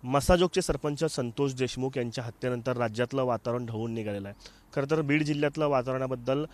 मसाजोगचे सरपंच संतोष देशमुख यांच्या हत्येनंतर राज्यातलं वातावरण ढवळून निघालेलं आहे. खरं तर बीड जिल्ह्यातलं वातावरणाबद्दल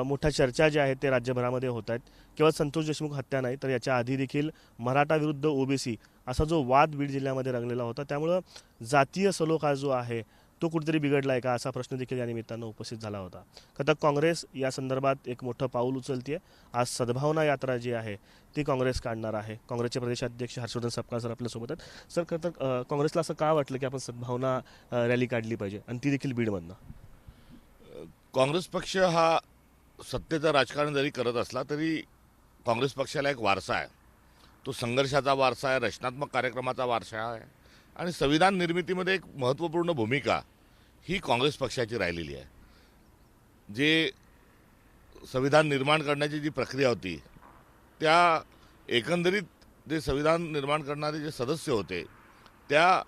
मोठ्या चर्चा ज्या आहेत ते राज्यभरामध्ये होत आहेत. केवळ संतोष देशमुख हत्या नाही तर याच्या आधी देखील मराठा विरुद्ध ओबीसी असा जो वाद बीड जिल्ह्यामध्ये रंगलेला होता. त्यामुळं जातीय सलोखा जो आहे तो कुठेतरी बिघडला आहे का असा प्रश्न देखील या निमित्तानं उपस्थित झाला होता. खरं तर काँग्रेस या संदर्भात एक मोठं पाऊल उचलते. आज सद्भावना यात्रा जी आहे ती काँग्रेस काढणार आहे. काँग्रेसचे प्रदेशाध्यक्ष हर्षवर्धन सपकाळ सर आपल्यासोबत आहेत. सर, खरं तर काँग्रेसला असं का वाटलं की आपण सद्भावना रॅली काढली पाहिजे आणि ती देखील बीडमधनं? काँग्रेस पक्ष हा सत्तेचं राजकारण जरी करत असला तरी काँग्रेस पक्षाला एक वारसा आहे. तो संघर्षाचा वारसा आहे, रचनात्मक कार्यक्रमाचा वारसा आहे आणि संविधान निर्मितीमध्ये एक महत्त्वपूर्ण भूमिका ही काँग्रेस पक्षाची राहिलेली आहे. जे संविधान निर्माण करण्याची जी प्रक्रिया होती त्या एकंदरीत जे संविधान निर्माण करणारे जे सदस्य होते त्या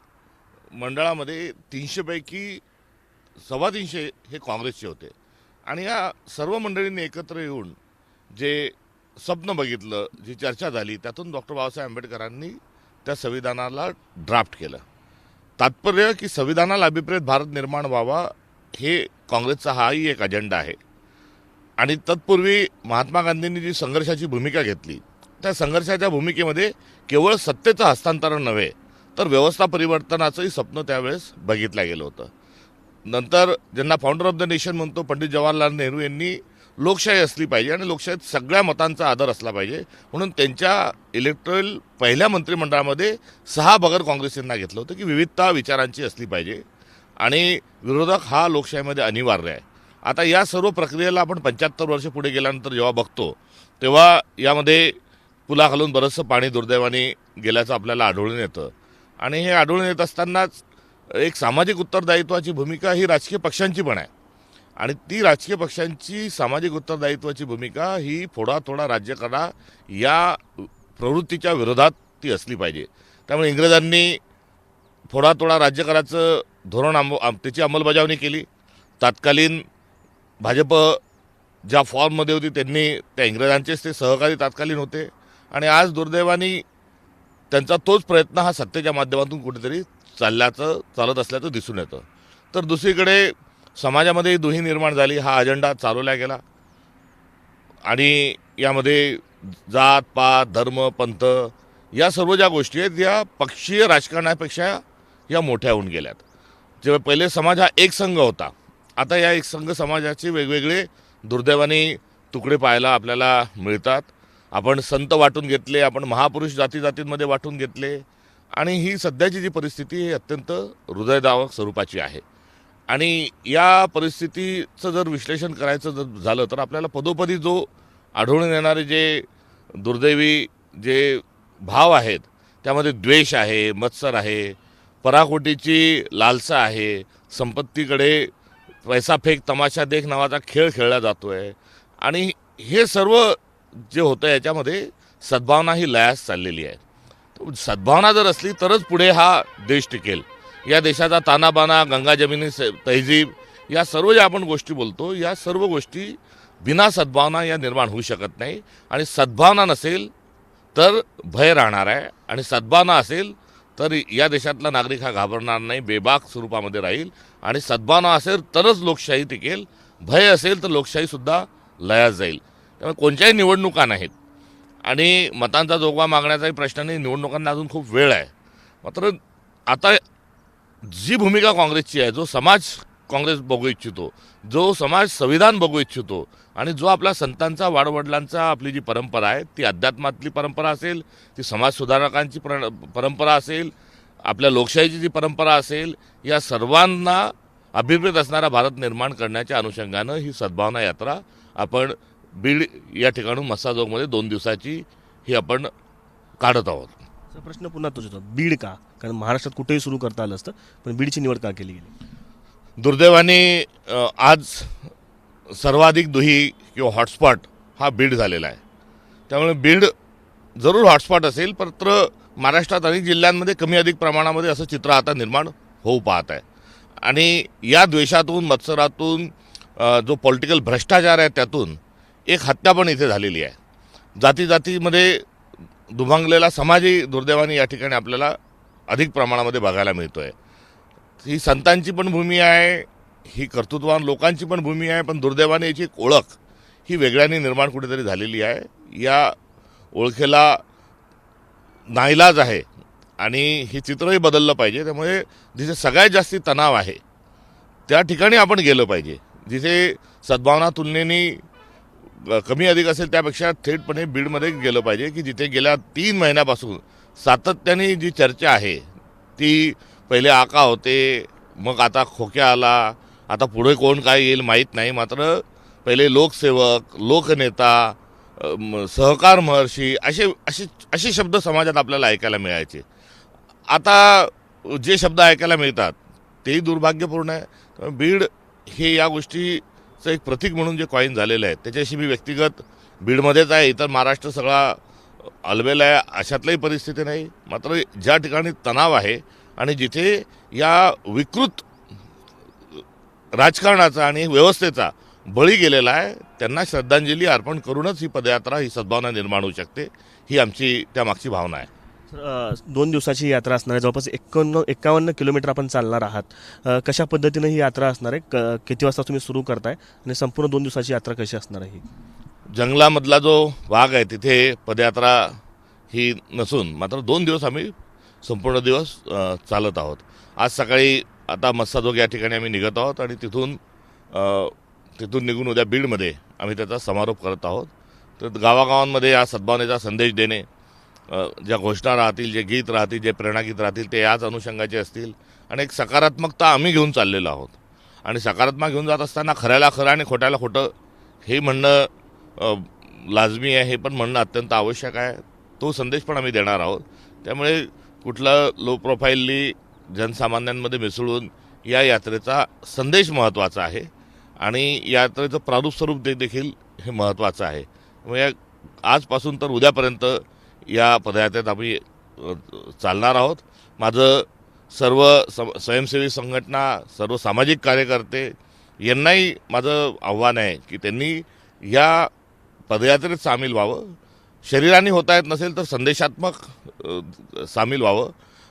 मंडळामध्ये 300 पैकी 325 हे काँग्रेसचे होते आणि या सर्व मंडळींनी एकत्र येऊन जे स्वप्न बघितलं, जी चर्चा झाली, त्यातून डॉक्टर बाबासाहेब आंबेडकरांनी त्या संविधानाला ड्राफ्ट केलं. तात्पर्य की संविधानाला अभिप्रेत भारत निर्माण व्हावा हे काँग्रेसचा हाही एक अजेंडा आहे. आणि तत्पूर्वी महात्मा गांधींनी जी संघर्षाची भूमिका घेतली त्या संघर्षाच्या भूमिकेमध्ये केवळ सत्तेचं हस्तांतरण नव्हे तर व्यवस्था परिवर्तनाचंही स्वप्न त्यावेळेस बघितलं गेलं होतं. नंतर ज्यांना फाउंडर ऑफ द नेशन म्हणतो पंडित जवाहरलाल नेहरू यांनी लोकशाही असली पाहिजे आणि लोकशाहीत सगळ्या मतांचा आदर असला पाहिजे म्हणून त्यांच्या इलेक्टोरल पहिल्या मंत्रिमंडळामध्ये 6 बगर काँग्रेसींना घेतलं होतं की विविधता विचारांची असली पाहिजे आणि विरोधक हा लोकशाहीमध्ये अनिवार्य आहे. आता या सर्व प्रक्रियेला आपण 75 वर्ष पुढे गेल्यानंतर जेव्हा बघतो तेव्हा यामध्ये पुलाखालून बरंचसं पाणी दुर्दैवाने गेल्याचं आपल्याला आढळून येतं आणि हे आढळून येत असतानाच एक सामाजिक उत्तरदायित्वाची भूमिका ही राजकीय पक्षांची पण आहे आणि ती राजकीय पक्षांची सामाजिक उत्तरदायित्वाची भूमिका ही फोडा थोडा राज्य करा या प्रवृत्तीच्या विरोधात ती असली पाहिजे. त्यामुळे इंग्रजांनी फोडा थोडा राज्य करायचं धोरण त्याची अंमलबजावणी केली. तत्कालीन भाजप ज्या फॉर्ममध्ये होती त्यांनी त्या इंग्रजांचेच ते सहकारी तत्कालीन होते आणि आज दुर्दैवाने त्यांचा तोच प्रयत्न हा सत्तेच्या माध्यमातून कुठेतरी चालत असल्याचं दिसून येतं. तर दुसरीकडे समाजामध्ये दुही निर्माण झाली, हा अजेंडा चालवला गेला आणि यामध्ये जात पात धर्म पंथ या सर्व ज्या गोष्टी आहेत या पक्षीय राजकारणापेक्षा या मोठ्या होऊन गेल्यात. जेव्हा पहिले समाज हा एक संघ होता, आता या एक संघ समाजाचे वेगवेगळे दुर्दैवाने तुकडे पाहायला आपल्याला मिळतात. आपण संत वाटून घेतले, आपण महापुरुष जातीमध्ये वाटून घेतले आणि ही सध्याची जी परिस्थिती ही अत्यंत हृदयद्रावक स्वरूपाची आहे. आणि या परिस्थितीचं जर विश्लेषण करायचं जर झालं तर आपल्याला पदोपदी जो आढळून येणारे जे दुर्दैवी जे भाव आहेत त्यामध्ये द्वेष आहे, मत्सर आहे, पराकोटीची लालसा आहे, संपत्तीकडे पैसा फेक तमाशा देख नावाचा खेळ खेळला जातो आहे आणि हे सर्व जे होतं याच्यामध्ये सद्भावना ही लयास चाललेली आहे. सद्भावना जर असली तरच पुढे हा देश टिकेल. या देशाचा तानाबाना, गंगा जमिनी तहजीब या सर्व ज्या आपण गोष्टी बोलतो या सर्व गोष्टी बिना सद्भावना या निर्माण होऊ शकत नाही आणि सद्भावना नसेल तर भय राहणार आहे आणि सद्भावना असेल तर या देशातला नागरिक हा घाबरणार नाही, बेबाक स्वरूपामध्ये राहील आणि सद्भावना असेल तरच लोकशाही टिकेल. भय असेल तर लोकशाहीसुद्धा लयास जाईल. त्यामुळे कोणत्याही निवडणुका नाहीत आणि मतांचा जोगवा मागण्याचाही प्रश्न नाही, निवडणुकांना अजून खूप वेळ आहे. मात्र आता जी भूमिका काँग्रेसची आहे, जो समाज काँग्रेस बघू इच्छितो, जो समाज संविधान बघू इच्छितो आणि जो आपल्या संतांचा वाडवडिलांचा आपली जी परंपरा आहे ती अध्यात्मातली परंपरा असेल, ती समाज सुधारकांची परंपरा असेल, आपल्या लोकशाहीची जी परंपरा असेल, या सर्वांना अभिप्रेत असणारा भारत निर्माण करण्याच्या अनुषंगानं ही सद्भावना यात्रा आपण बीड या ठिकाणून मस्साजोगमध्ये 2 दिवसाची ही आपण काढत आहोत. प्रश्न पुन्हा तोच होतो, बीड का? कारण महाराष्ट्रात कुठेही सुरू करता आलं असतं पण बीडची निवड का केली गेली? दुर्दैवाने आज सर्वाधिक दुही किंवा हॉटस्पॉट हा बीड झालेला आहे. त्यामुळे बीड जरूर हॉटस्पॉट असेल मात्र महाराष्ट्रात अनेक जिल्ह्यांमध्ये कमी अधिक प्रमाणामध्ये असं चित्र आता निर्माण होऊ पाहत आहे आणि या द्वेषातून मत्सरातून जो पॉलिटिकल भ्रष्टाचार आहे त्यातून एक हत्या पण इथे झालेली आहे. जातीमध्ये दुभांगलेला समाजही दुर्दैवाने या ठिकाणी आपल्याला अधिक प्रमाणामध्ये बघायला मिळतोय. ही संतांची पण भूमी आहे, ही कर्तृत्ववान लोकांची पण भूमी आहे, पण दुर्दैवाने याची एक ओळख ही वेगळ्याने निर्माण कुठेतरी झालेली आहे. या ओळखेला नाईलाज आहे आणि हे चित्रही बदललं पाहिजे. त्यामुळे जिथे सगळ्यात जास्ती तणाव आहे त्या ठिकाणी आपण गेलं पाहिजे. जिथे सद्भावना तुलनेने कमी अधिक असेल त्यापेक्षा थेटपणे बीडमध्ये गेलं पाहिजे, की जिथे गेल्या 3 महिन्यापासून सातत्याने जी चर्चा आहे ती पहिले आका होते, मग आता खोक्या आला, आता पुढे कोण काय येईल माहीत नाही. मात्र पहिले लोकसेवक, लोकनेता, सहकार महर्षी असे असे असे शब्द समाजात आपल्याला ऐकायला मिळायचे. आता जे शब्द ऐकायला मिळतात तेही दुर्भाग्यपूर्ण आहे. बीड हे या गोष्टीचं एक प्रतीक म्हणून जे कॉईन झालेलं आहे त्याच्याशी मी व्यक्तिगत बीडमध्येच आहे, इतर महाराष्ट्र सगळा अलबेल आहे अशातलाही परिस्थिती नाही. मात्र ज्या ठिकाणी तणाव आहे आणि जिथे या विकृत राजकारणाचा आणि व्यवस्थेचा बळी गेलेला आहे त्यांना श्रद्धांजली अर्पण करूनच ही पदयात्रा, ही सद्भावना निर्माण होऊ शकते, ही आमची त्यामागची भावना आहे. 2 दिवसाची यात्रा असणार आहे, जवळपास 51 किलोमीटर आपण चालणार आहात. कशा पद्धतीने ही यात्रा असणार आहे, किती वाजता तुम्ही सुरू करताय आणि संपूर्ण 2 दिवसाची यात्रा कशी असणार आहे? जंगलामधला जो भाग आहे तिथे पदयात्रा ही नसून मात्र 2 दिवस आम्ही संपूर्ण दिवस चालत आहोत. आज सकाळी आता मस्साजोग या ठिकाणी आम्ही निघत आहोत आणि तिथून निघून उद्या बीडमध्ये आम्ही त्याचा समारोप करत आहोत. तर गावागावांमध्ये या सद्भावनेचा संदेश देणे, ज्या घोषणा राहतील, जे गीत राहतील, जे प्रेरणागीत राहतील ते याच अनुषंगाचे असतील आणि एक सकारात्मकता आम्ही घेऊन चाललेलो आहोत. आणि सकारात्मक घेऊन जात असताना खऱ्याला खरं आणि खोट्याला खोटं हे म्हणणं लाजमी आहे, हे पण म्हणणं अत्यंत आवश्यक आहे. तो संदेश पण आम्ही देणार आहोत. त्यामुळे कुठलं लो प्रोफाईलली जनसामान्यांमध्ये मिसळून या यात्रेचा संदेश महत्त्वाचा आहे आणि यात्रेचं प्रारूप स्वरूप देखील हे महत्त्वाचं आहे. त्यामुळे आजपासून तर उद्यापर्यंत या पदयात्रेत आम्ही चालणार आहोत. माझं सर्व स्वयंसेवी संघटना, सर्व सामाजिक कार्यकर्ते यांनाही माझं आव्हान आहे की त्यांनी या पदयात्रेत सामील व्हावं. शरीराने होता येत नसेल तर संदेशात्मक सामील व्हावं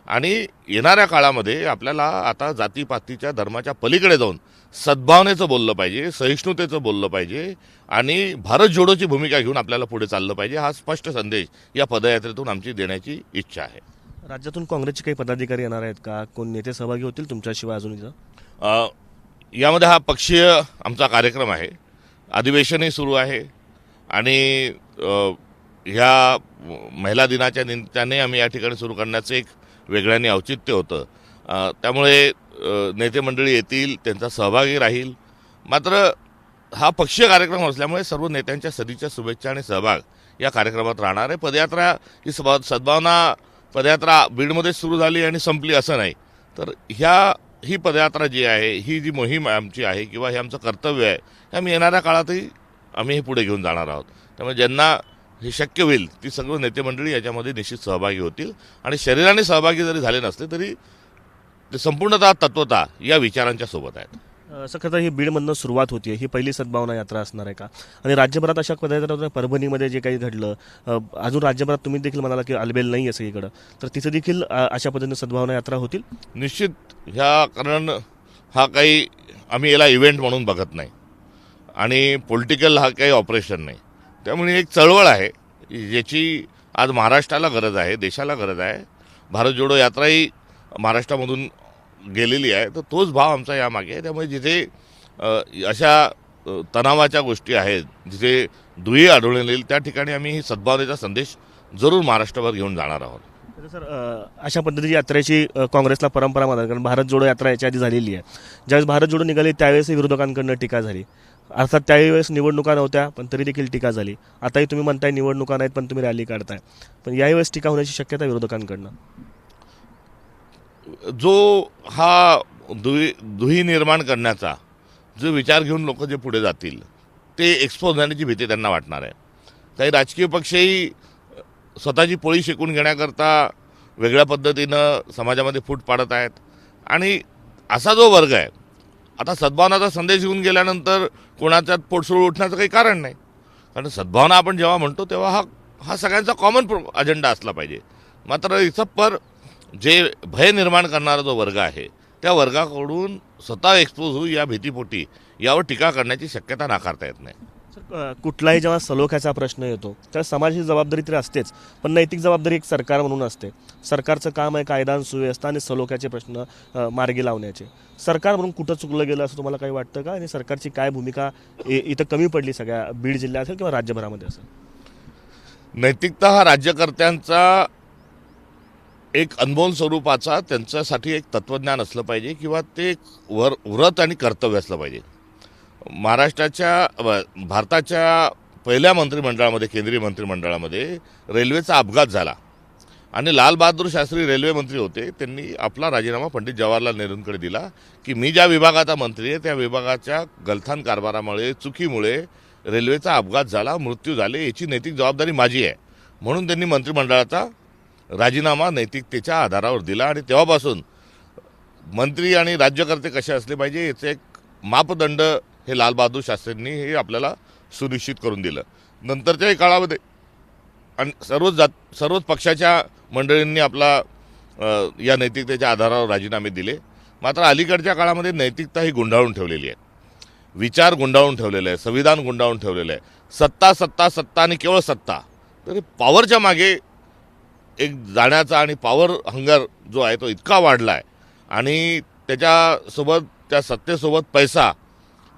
आणि येणाऱ्या काळामध्ये आपल्याला आता जातीपातीच्या धर्माच्या पलीकडे जाऊन सद्भावनेचं बोललं पाहिजे, सहिष्णुतेचं बोललं पाहिजे आणि भारत जोडोची भूमिका घेऊन आपल्याला पुढे चाललं पाहिजे. हा स्पष्ट संदेश या पदयात्रेतून आमची देण्याची इच्छा आहे. राज्यातून काँग्रेसचे काही पदाधिकारी येणार आहेत का? कोण नेते सहभागी होतील तुमच्याशिवाय अजून यामध्ये हा पक्षीय आमचा कार्यक्रम आहे. अधिवेशनही सुरू आहे आणि ह्या महिला दिनाच्या निमित्ताने आम्ही या ठिकाणी सुरू करण्याचं एक वेगळ्याने औचित्य होतं. त्यामुळे नेते मंडळी येतील, त्यांचा सहभागी राहील. मात्र हा पक्षीय कार्यक्रम असल्यामुळे सर्व नेत्यांच्या सदिच्छा, शुभेच्छा आणि सहभाग या कार्यक्रमात राहणार आहे. पदयात्रा ही सद्भावना पदयात्रा बीडमध्ये सुरू झाली आणि संपली असं नाही, तर ही पदयात्रा जी आहे, ही जी मोहीम आमची आहे किंवा हे आमचं कर्तव्य आहे, हे आम्ही येणाऱ्या काळातही आम्ही हे पुढे घेऊन जाणार आहोत. त्यामुळे ज्यांना हे शक्य होईल ती सर्व नेते मंडळी याच्यामध्ये निश्चित सहभागी होतील आणि शरीराने सहभागी जरी झाले नसले तरी ते संपूर्णतः तत्वता या विचारांच्या सोबत आहेत. असं खरं ही बीडमधनं सुरुवात होती, ही पहिली सद्भावना यात्रा असणार आहे का? आणि राज्यभरात अशा पदयात्रा, परभणीमध्ये जे काही घडलं, अजून राज्यभरात तुम्ही देखील म्हणाला की अलबेल नाही आहे सगळीकडं, तर तिथे देखील अशा पद्धतीने सद्भावना यात्रा होतील निश्चित. कारण हा काही आम्ही याला इव्हेंट म्हणून बघत नाही आणि पॉलिटिकल हा काही ऑपरेशन नाही. त्यामुळे एक चळवळ आहे ज्याची आज महाराष्ट्राला गरज आहे, देशाला गरज आहे. भारत जोडो यात्राही महाराष्ट्रामधून गेलेली आहे, तर तोच भाव आमचा यामागे आहे. त्यामुळे जिथे अशा तणावाच्या गोष्टी आहेत, जिथे दुही आढळून येईल त्या ठिकाणी आम्ही ही सद्भावनेचा संदेश जरूर महाराष्ट्रभर घेऊन जाणार आहोत. सर, अशा पद्धतीची यात्रेची काँग्रेसला परंपरा मानतात, कारण भारत जोडो यात्रा याच्या आधी झालेली आहे. ज्यावेळेस भारत जोडो निघाली त्यावेळेस विरोधकांकडनं टीका झाली. अर्थात त्यावेळेस निवडणुका नव्हत्या पण तरी देखील टीका झाली. आताही तुम्ही म्हणताय निवडणुका नाहीत पण तुम्ही रॅली काढताय, पण यावेळेस टीका होण्याची शक्यता विरोधकांकडनं. जो हा दुही निर्माण करण्याचा जो विचार घेऊन लोक जे पुढे जातील ते एक्सपोज होण्याची भीती त्यांना वाटणार आहे. काही राजकीय पक्षही स्वतःची पोळी शेकून घेण्याकरता वेगळ्या पद्धतीनं समाजामध्ये फूट पाडत आहेत आणि असा जो वर्ग आहे, आता सद्भावनाचा संदेश घेऊन गेल्यानंतर कोणाच्यात पोटसूळ उठण्याचं काही कारण नाही. कारण सद्भावना आपण जेव्हा म्हणतो तेव्हा हा सगळ्यांचा कॉमन अजेंडा असला पाहिजे. मात्र इथं जे भय निर्माण करणारा जो वर्ग आहे त्या वर्गाकडून स्वतः एक्सपोज होऊ या भीतीपोटी यावर टीका करण्याची शक्यता नाकारता येत नाही. कुठलाही जेव्हा सलोख्याचा प्रश्न येतो तर समाजाची जबाबदारी तरी असतेच, पण नैतिक जबाबदारी एक सरकार म्हणून असते. सरकारचं काम आहे कायदा आणि सुव्यवस्था आणि सलोख्याचे प्रश्न मार्गी लावण्याचे. सरकार म्हणून कुठं चुकलं गेलं असं तुम्हाला काही वाटतं का? आणि सरकारची काय भूमिका इथं कमी पडली सगळ्या बीड जिल्ह्यात असेल किंवा राज्यभरामध्ये असेल? नैतिकता हा राज्यकर्त्यांचा एक अनमोल स्वरूपाचा त्यांच्यासाठी एक तत्त्वज्ञान असलं पाहिजे किंवा ते एक व्रत आणि कर्तव्य असलं पाहिजे. भारताच्या पहिल्या मंत्रिमंडळामध्ये, केंद्रीय मंत्रिमंडळामध्ये रेल्वेचा अपघात झाला आणि लालबहादूर शास्त्री रेल्वे मंत्री होते. त्यांनी आपला राजीनामा पंडित जवाहरलाल नेहरूंकडे दिला की मी ज्या विभागाचा मंत्री आहे त्या विभागाच्या गलथान कारभारामुळे, चुकीमुळे रेल्वेचा अपघात झाला, मृत्यू झाले, याची नैतिक जबाबदारी माझी आहे. म्हणून त्यांनी मंत्रिमंडळाचा राजीनामा नैतिकतेच्या आधारावर दिला आणि तेव्हापासून मंत्री आणि राज्यकर्ते कसे असले पाहिजे याचे एक मापदंड हे लालबहादूर शास्त्रींनी हे आपल्याला सुनिश्चित करून दिलं. नंतरच्याही काळामध्ये आणि सर्वच पक्षाच्या मंडळींनी आपला या नैतिकतेच्या आधारावर राजीनामे दिले. मात्र अलीकडच्या काळामध्ये नैतिकता ही गुंडाळून ठेवलेली आहे, विचार गुंडाळून ठेवलेले आहे, संविधान गुंडाळून ठेवलेलं आहे. सत्ता सत्ता सत्ता आणि केवळ सत्ता. तर पॉवरच्या मागे एक जाण्याचा आणि पॉवर हंगर जो आहे तो इतका वाढला आहे आणि त्याच्यासोबत त्या सत्तेसोबत पैसा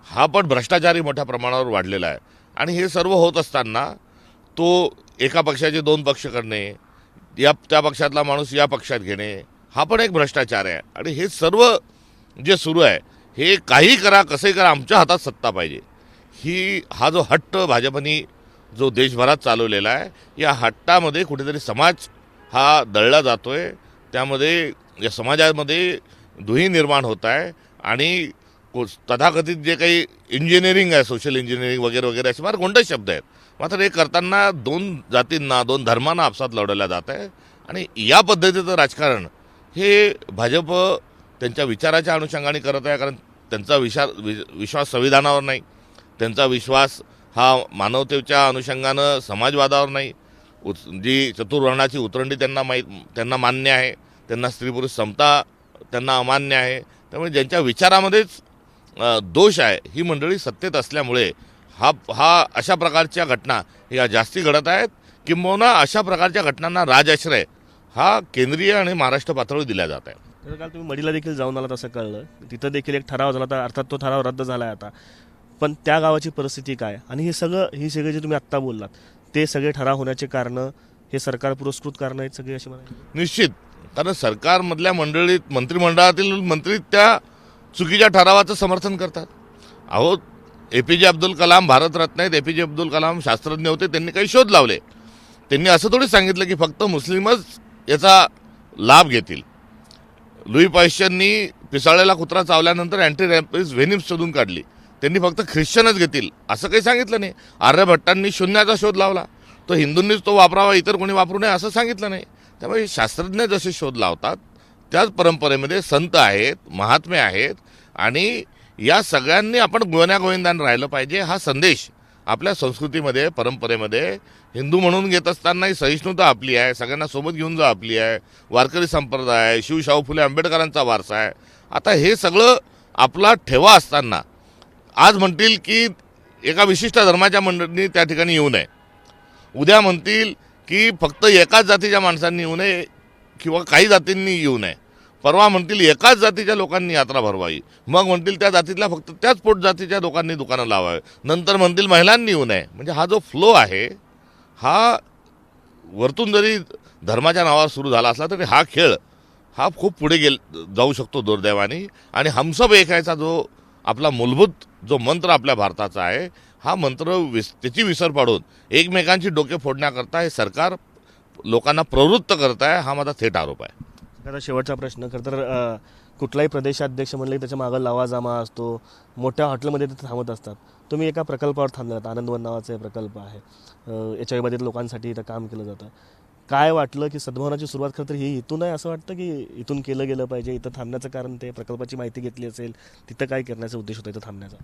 हा पण भ्रष्टाचारही मोठ्या प्रमाणावर वाढलेला आहे. आणि हे सर्व होत असताना तो एका पक्षाचे दोन पक्ष करणे, त्या पक्षातला माणूस या पक्षात घेणे हा पण एक भ्रष्टाचार आहे. आणि हे सर्व जे सुरू आहे हे काही करा कसंही करा आमच्या हातात सत्ता पाहिजे हा जो हट्ट भाजपनी जो देशभरात चालवलेला आहे, या हट्टामध्ये कुठेतरी समाज हा दळला जातोय. त्यामध्ये या समाजामध्ये दुही निर्माण होत आहे आणि तथाकथित जे काही इंजिनिअरिंग आहे, सोशल इंजिनिअरिंग वगैरे वगैरे असे फार गोंडस शब्द आहेत. मात्र हे करताना दोन जातींना, दोन धर्मांना आपसात लढवल्या जात आहे. आणि या पद्धतीचं राजकारण हे भाजप त्यांच्या विचाराच्या अनुषंगाने करत आहे. कारण त्यांचा विश्वास संविधानावर नाही, त्यांचा विश्वास हा मानवतेच्या अनुषंगानं समाजवादावर नाही. जी चतुर्वर्णाची उतरंडी त्यांना मान्य आहे, त्यांना स्त्री पुरुष समता त्यांना अमान्य आहे. त्यामुळे ज्यांच्या विचारामध्येच दोष आहे ही मंडळी सत्तेत असल्यामुळे हा अशा प्रकारच्या घटना या जास्ती घडत आहेत. किंबहुना अशा प्रकारच्या घटनांना राजआश्रय हा केंद्रीय आणि महाराष्ट्र पातळीवर दिला जात आहे. तर काल तुम्ही मडीला देखील जाऊन आलात असं कळलं. तिथं देखील एक ठराव झाला, तर अर्थात तो ठराव रद्द झाला आहे आता. पण त्या गावाची परिस्थिती काय आणि ही सगळे जे तुम्ही आत्ता बोललात ते सगळे ठराव होण्याचे कारणं हे सरकार पुरस्कृत कारणं आहेत सगळे असे म्हणाले? निश्चित. कारण सरकारमधल्या मंत्रिमंडळातील मंत्री त्या चुकीच्या ठरावाचं समर्थन करतात. अहो, APJ अब्दुल कलाम भारतरत्न आहेत, APJ अब्दुल कलाम शास्त्रज्ञ होते, त्यांनी काही शोध लावले. त्यांनी असं थोडी सांगितलं की फक्त मुस्लिमच याचा लाभ घेतील. लुई पॅश्चरनी पिसाळलेला कुत्रा चावल्यानंतर अँटी रॅम्पिस व्हेनिम शोधून काढली, त्यांनी फक्त ख्रिश्चनच घेतील असं काही सांगितलं नाही. आर्यभट्टांनी शून्याचा शोध लावला, तो हिंदूंनीच तो वापरावा, इतर कोणी वापरू नये असं सांगितलं नाही. त्यामुळे शास्त्रज्ञ जसे शोध लावतात त्याच परंपरेमध्ये संत आहेत, महात्मे आहेत आणि या सगळ्यांनी आपण गोविंदाने राहिलं पाहिजे हा संदेश आपल्या संस्कृतीमध्ये, परंपरेमध्ये हिंदू म्हणून घेत असतानाही सहिष्णुता आपली आहे, सगळ्यांना सोबत घेऊन जा आपली आहे, वारकरी संप्रदाय आहे, शाहू फुले आंबेडकरांचा वारसा आहे. आता हे सगळं आपला ठेवा असताना आज म्हणतील की एका विशिष्ट धर्माच्या मंडळींनी त्या ठिकाणी येऊ नये, उद्या म्हणतील की फक्त एकाच जातीच्या माणसांनी येऊ नये किंवा काही जातींनी येऊ नये, परवा म्हणतील एकाच जातीच्या लोकांनी यात्रा भरवावी, मग म्हणतील त्या जातीतल्या फक्त त्याच पोट जातीच्या लोकांनी दुकानं लावावी, नंतर म्हणतील महिलांनी येऊ नये. म्हणजे हा जो फ्लो आहे हा वरतून जरी धर्माच्या नावावर सुरू झाला असला तरी हा खेळ हा खूप पुढे जाऊ शकतो दुर्दैवाने. आणि हमसब एक आहेचा जो आपला मूलभूत जो मंत्र आपल्या भारताचा आहे हा मंत्र त्याची विसर पाडून एकमेकांची डोके फोडण्याकरता हे सरकार लोकांना प्रवृत्त करत आहे, हा माझा थेट आरोप आहे. आता शेवटचा प्रश्न. खरं तर कुठलाही प्रदेशाध्यक्ष म्हणले की त्याच्या मागं लवाजमा असतो, मोठ्या हॉटेलमध्ये ते थांबत असतात. तुम्ही एका प्रकल्पावर थांबलात, आनंदवन नावाचा प्रकल्प आहे, याच्यामध्ये लोकांसाठी इथं काम केलं जातं. काय वाटलं की सद्भावनाची सुरुवात खरं तर ही इथून आहे असं वाटतं की इथून केलं गेलं पाहिजे? इथं थांबण्याचं कारण ते प्रकल्पाची माहिती घेतली असेल, तिथं काय करण्याचा उद्देश होता इथं थांबण्याचा?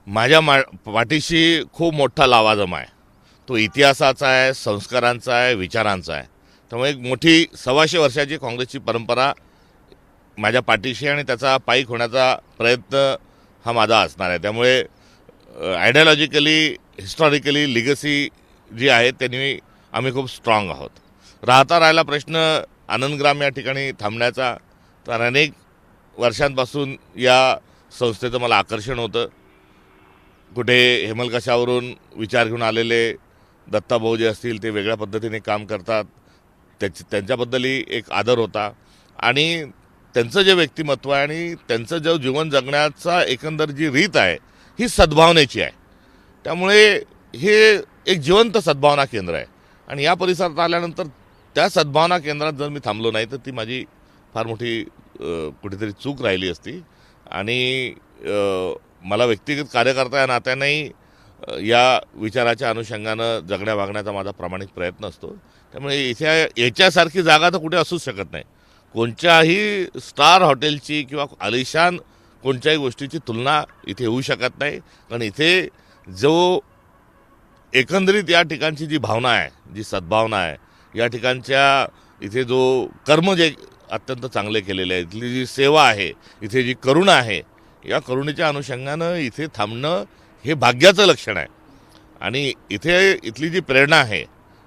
माझ्या पाठीशी खूप मोठा लावाजमा आहे. तो इतिहासाचा आहे, संस्कारांचा आहे, विचारांचा आहे. त्यामुळे एक मोठी 125 वर्षाची काँग्रेसची परंपरा माझ्या पाठीशी आणि त्याचा पाईक होण्याचा प्रयत्न हा माझा असणार आहे. त्यामुळे आयडियॉलॉजिकली हिस्टॉरिकली लिगसी जी आहे त्यांनी आम्ही खूप स्ट्रॉंग आहोत. राहिला प्रश्न आनंदग्राम या ठिकाणी थांबण्याचा, तर अनेक वर्षांपासून या संस्थेचं मला आकर्षण होतं. कुठे हेमलकशावरून विचार घेऊन आलेले दत्ताभाऊ जे असतील ते वेगळ्या पद्धतीने काम करतात, त्यांच्याबद्दलही एक आदर होता आणि त्यांचं जे व्यक्तिमत्व आहे आणि त्यांचं जो जीवन जगण्याचा एकंदर जी रीत आहे ही सद्भावनेची आहे. त्यामुळे हे एक जिवंत सद्भावना केंद्र आहे आणि या परिसरात आल्यानंतर त्या सद्भावना केंद्रात जर मी थांबलो नाही तर ती माझी फार मोठी कुठेतरी चूक राहिली असती. आणि मला व्यक्तिगत कार्यकर्ता या नात्यानेही या विचाराच्या अनुषंगानं जगण्या वागण्याचा माझा प्रामाणिक प्रयत्न असतो. त्यामुळे इथे याच्यासारखी जागा तर कुठे असूच शकत नाही. कोणत्याही स्टार हॉटेलची किंवा आलिशान कोणत्याही गोष्टीची तुलना इथे होऊ शकत नाही. कारण इथे जो एकंदरीत या ठिकाणची जी भावना आहे, जी सद्भावना आहे, या ठिकाणच्या इथे जो कर्म जे अत्यंत चांगले केलेले आहे, इथली जी सेवा आहे, इथे जी करुणा आहे, या करुणेच्या अनुषंगानं इथे थांबणं हे भाग्याचं लक्षण आहे. आणि इथे इथली जी प्रेरणा आहे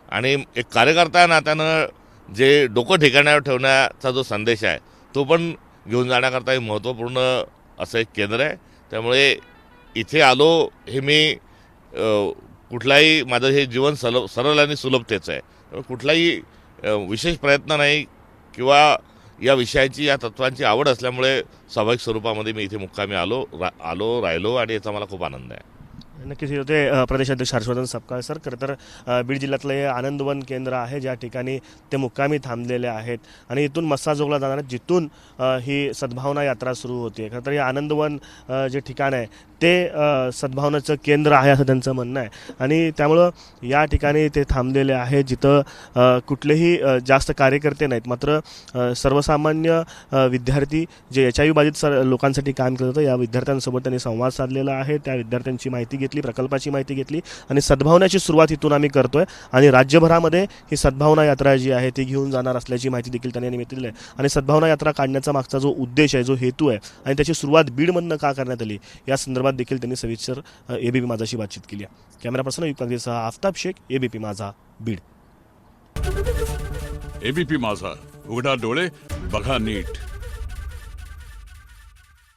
आणि एक कार्यकर्ता या नात्यानं जे डोकं ठिकाणावर ठेवण्याचा जो संदेश आहे तो पण घेऊन जाण्याकरता हे महत्त्वपूर्ण असं एक केंद्र आहे. त्यामुळे इथे आलो हे मी कुठलाही माझं हे जीवन सरळ आणि सुलभतेचं आहे. कुठलाही विशेष प्रयत्न नाही किंवा या विषयाची या तत्वांची आवड असल्यामुळे स्वाभाविक स्वरूपामध्ये मी इथे मुक्कामी राहिलो आणि याचा मला खूप आनंद आहे. नक्कीच हे होते प्रदेशाध्यक्ष हर्षवर्धन सपकाळ सर. खरं तर बीड जिल्ह्यातलं हे आनंदवन केंद्र आहे ज्या ठिकाणी ते मुक्कामी थांबलेले आहेत आणि इथून मस्साजोगला जाणार आहेत जिथून ही सद्भावना यात्रा सुरू होते. खरं तर हे आनंदवन जे ठिकाण आहे ते सद्भावनाचं केंद्र आहे असं त्यांचं म्हणणं आहे आणि त्यामुळं या ठिकाणी ते थांबलेले आहे जिथं कुठलेही जास्त कार्यकर्ते नाहीत, मात्र सर्वसामान्य विद्यार्थी जे HIV बाधित लोकांसाठी काम करत होतं या विद्यार्थ्यांसोबत त्यांनी संवाद साधलेला आहे. त्या विद्यार्थ्यांची माहिती घेतली, प्रकल्पाची माहिती घेतली आणि सद्भावनाची सुरुवात इथून आम्ही करतोय आणि राज्यभरामध्ये ही सद्भावना यात्रा जी आहे ती घेऊन जाणार असल्याची माहिती देखील त्यांनी निमित्त दिली आहे. आणि सद्भावना यात्रा काढण्याचा मागचा जो उद्देश आहे, जो हेतू आहे आणि त्याची सुरुवात बीडमधनं का करण्यात आली या संदर्भात देखील त्यांनी सविस्तर ABP माझाशी बातचीत केली आहे. कॅमेरा पर्सन युक्तांगीसह आफताब शेख, ABP माझा, बीड. ABP माझा, उघडा डोळे बघा नीट.